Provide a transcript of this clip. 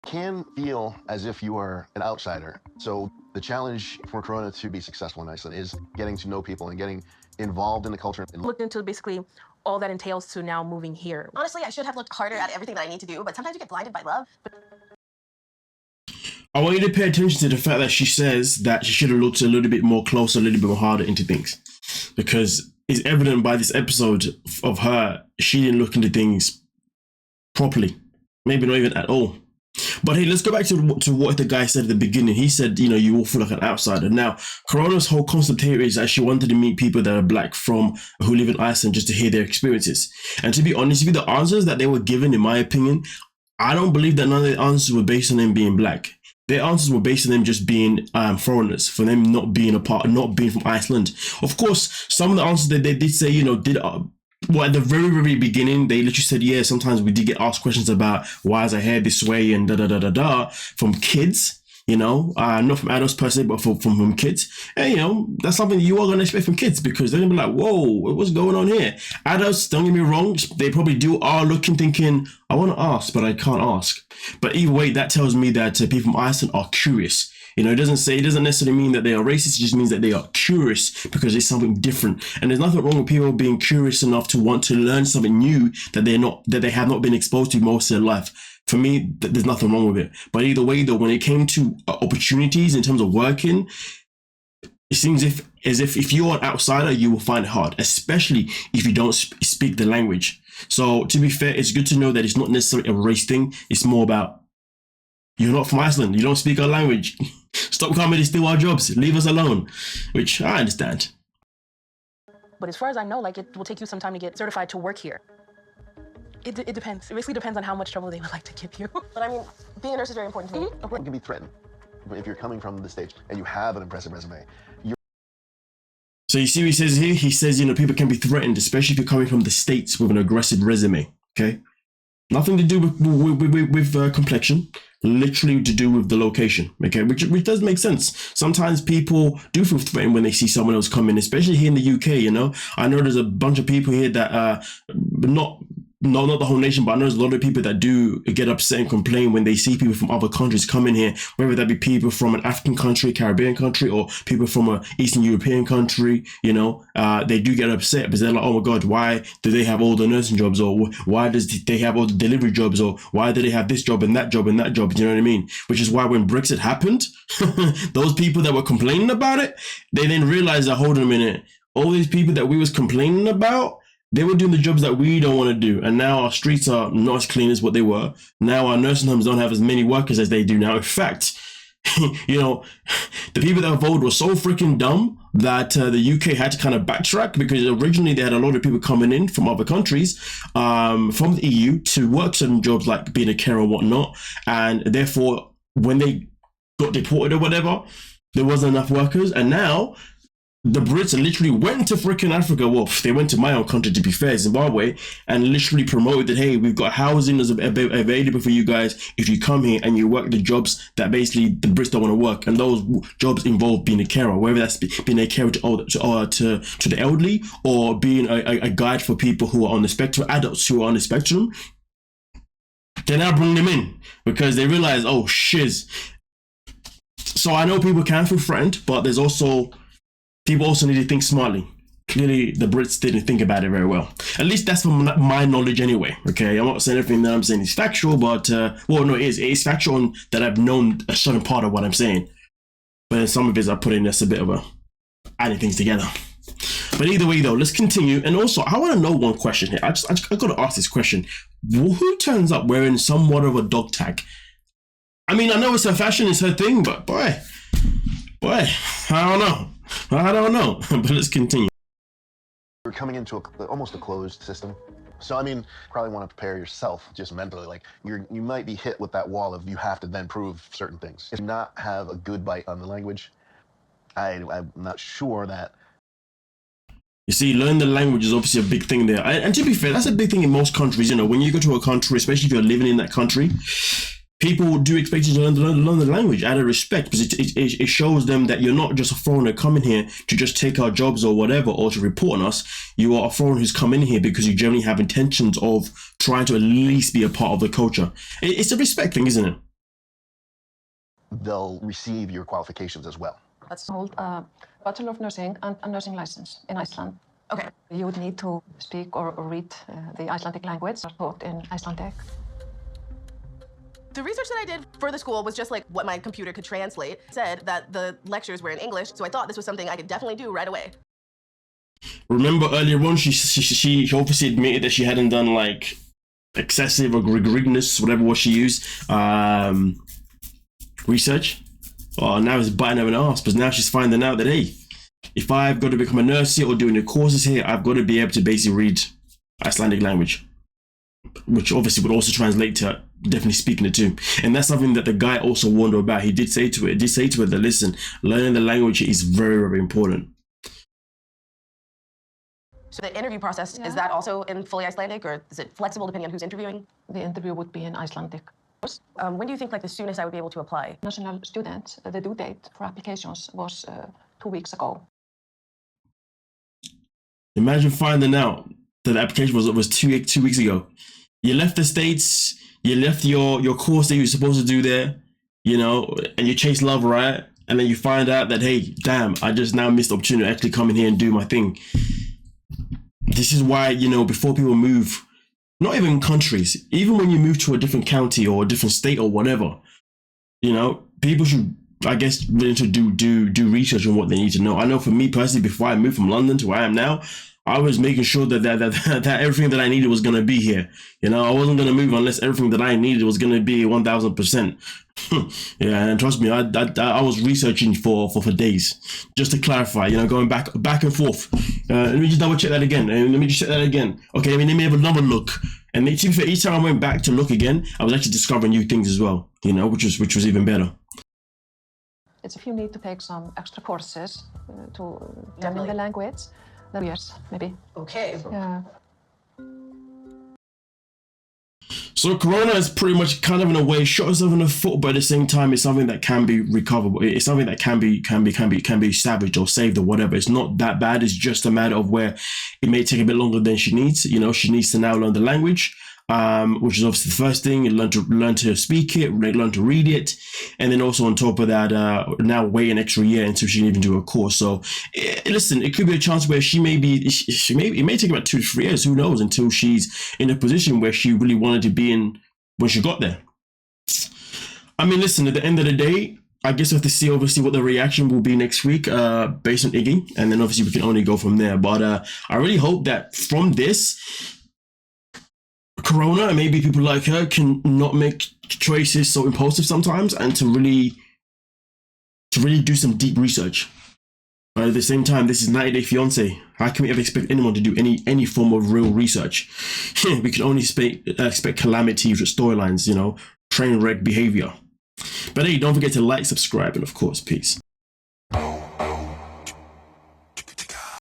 can feel as if you are an outsider. So the challenge for Corona to be successful in Iceland is getting to know people and getting involved in the culture. And looked into basically all that entails to now moving here. Honestly, I should have looked harder at everything that I need to do, but sometimes you get blinded by love. I want you to pay attention to the fact that she says that she should have looked a little bit more closer, a little bit more harder into things. Because it's evident by this episode of her, she didn't look into things properly. Maybe not even at all. But hey, let's go back to what the guy said at the beginning. He said, you know, you all feel like an outsider. Now, Corona's whole concept here is that she wanted to meet people that are black who live in Iceland just to hear their experiences. And to be honest with you, the answers that they were given, in my opinion, I don't believe that none of the answers were based on them being black. Their answers were based on them just being foreigners, for them not being not being from Iceland. Of course, some of the answers that they did say, you know, well, at the very, very beginning, they literally said, yeah, sometimes we did get asked questions about why is our hair this way and da-da-da-da-da from kids, you know, not from adults per se, but from kids. And, you know, that's something you are going to expect from kids because they're going to be like, whoa, what's going on here? Adults, don't get me wrong, they probably are looking, thinking, I want to ask, but I can't ask. But either way, that tells me that people from Iceland are curious. You know, it doesn't necessarily mean that they are racist. It just means that they are curious because it's something different. And there's nothing wrong with people being curious enough to want to learn something new that they have not been exposed to most of their life. For me, there's nothing wrong with it. But either way, though, when it came to opportunities in terms of working, it seems as if you're an outsider, you will find it hard, especially if you don't speak the language. So to be fair, it's good to know that it's not necessarily a race thing. It's more about you're not from Iceland. You don't speak our language. Stop coming to steal our jobs. Leave us alone, which I understand. But as far as I know, like, it will take you some time to get certified to work here. It depends. It basically depends on how much trouble they would like to give you. But I mean, being a nurse is very important to me. it can be threatened if you're coming from the States and you have an impressive resume. So you see what he says here? He says, you know, people can be threatened, especially if you're coming from the States with an aggressive resume, okay? Nothing to do with complexion, literally to do with the location, okay? Which does make sense. Sometimes people do feel threatened when they see someone else come in, especially here in the UK, you know? I know there's a bunch of people here that not the whole nation, but I know there's a lot of people that do get upset and complain when they see people from other countries come in here, whether that be people from an African country, Caribbean country, or people from an Eastern European country, you know, they do get upset because they're like, oh my God, why do they have all the nursing jobs? Or why does they have all the delivery jobs? Or why do they have this job and that job and that job? You know what I mean? Which is why when Brexit happened, those people that were complaining about it, they then realized that, hold on a minute, all these people that we was complaining about, they were doing the jobs that we don't want to do. And now our streets are not as clean as what they were. Now our nursing homes don't have as many workers as they do now. In fact, you know, the people that voted were so freaking dumb that the UK had to kind of backtrack because originally they had a lot of people coming in from other countries, from the EU to work certain jobs like being a carer and whatnot. And therefore, when they got deported or whatever, there wasn't enough workers. And now the Brits literally went to freaking Africa. Well, they went to my own country, to be fair, Zimbabwe, and literally promoted that, hey, we've got housing available for you guys if you come here and you work the jobs that basically the Brits don't want to work. And those jobs involve being a carer, whether that's being a carer to the elderly or being a guide for people who are on the spectrum, adults who are on the spectrum. They now bring them in because they realize, oh, shiz. So I know people can feel threatened, but there's also... people also need to think smartly. Clearly, the Brits didn't think about it very well. At least that's from my knowledge anyway, okay? I'm not saying everything that I'm saying is factual, but, well, no, it is factual that I've known a certain part of what I'm saying. But some of it I put in just a bit of adding things together. But either way, though, let's continue. And also, I want to know one question here. I got to ask this question. Who turns up wearing somewhat of a dog tag? I mean, I know it's her fashion, it's her thing, but boy, I don't know. But let's continue. You're coming into almost a closed system. So, I mean, probably want to prepare yourself just mentally. Like, you might be hit with that wall of you have to then prove certain things. If you not have a good bite on the language, I'm not sure that... You see, learn the language is obviously a big thing there. And to be fair, that's a big thing in most countries. You know, when you go to a country, especially if you're living in that country, people do expect you to learn the language out of respect, because it shows them that you're not just a foreigner coming here to just take our jobs or whatever, or to report on us. You are a foreigner who's come in here because you generally have intentions of trying to at least be a part of the culture. It's a respect thing, isn't it? they'll receive your qualifications as well. That's Hold a Bachelor of Nursing and a nursing license in Iceland. okay. You would need to speak or read the Icelandic language taught in Icelandic. The research that I did for the school was just like what my computer could translate. It said that the lectures were in English, so I thought this was something I could definitely do right away. Remember earlier on, she obviously admitted that she hadn't done like excessive or rigorous, whatever word she used, research. Oh, now it's biting her an ass, because now she's finding out that, hey, if I've got to become a nurse here or doing the courses here, I've got to be able to basically read Icelandic language, which obviously would also translate to definitely speaking it too. And that's something that the guy also warned her about. He did say to her that, listen, learning the language is very, very important. So the interview process, is that also in fully Icelandic, or is it flexible depending on who's interviewing? The interview would be in Icelandic. When do you think like the soonest I would be able to apply? National students, the due date for applications was 2 weeks ago. Imagine finding out that the application was two weeks ago. You left the States, you left your course that you were supposed to do there, you know, and you chase love, right? And then you find out that, hey, damn, I just now missed the opportunity to actually come in here and do my thing. This is why, you know, before people move, not even countries, even when you move to a different county or a different state or whatever, you know, people should, I guess, learn to do research on what they need to know. I know for me personally, before I moved from London to where I am now, I was making sure that everything that I needed was going to be here. You know, I wasn't going to move unless everything that I needed was going to be 1000%. Yeah, and trust me, I was researching for days just to clarify. You know, going back and forth. Let me just double check that again. Let me just check that again. Okay, let me have another look. And each time I went back to look again, I was actually discovering new things as well. You know, which was even better. It's if you need to take some extra courses to learn the language, then yes, maybe. Okay. Yeah. So Corona is pretty much kind of in a way shot herself in the foot, but at the same time, it's something that can be recoverable. It's something that can be salvaged or saved or whatever. It's not that bad. It's just a matter of where it may take a bit longer than she needs. You know, she needs to now learn the language, which is obviously the first thing. Learn to speak it, learn to read it, and then also on top of that, now wait an extra year until she can even do a course. So, listen, it could be a chance where it may take about 2 to 3 years. Who knows? Until she's in a position where she really wanted to be in when she got there. I mean, listen, at the end of the day, I guess we have to see obviously what the reaction will be next week, based on Iggy, and then obviously we can only go from there. But I really hope that from this, Corona and maybe people like her can not make choices so impulsive sometimes, and to really do some deep research. But at the same time, this is 90 Day Fiancé. How can we ever expect anyone to do any form of real research? We can only expect calamity storylines, you know, train wreck behavior. But hey, don't forget to like, subscribe, and of course, peace.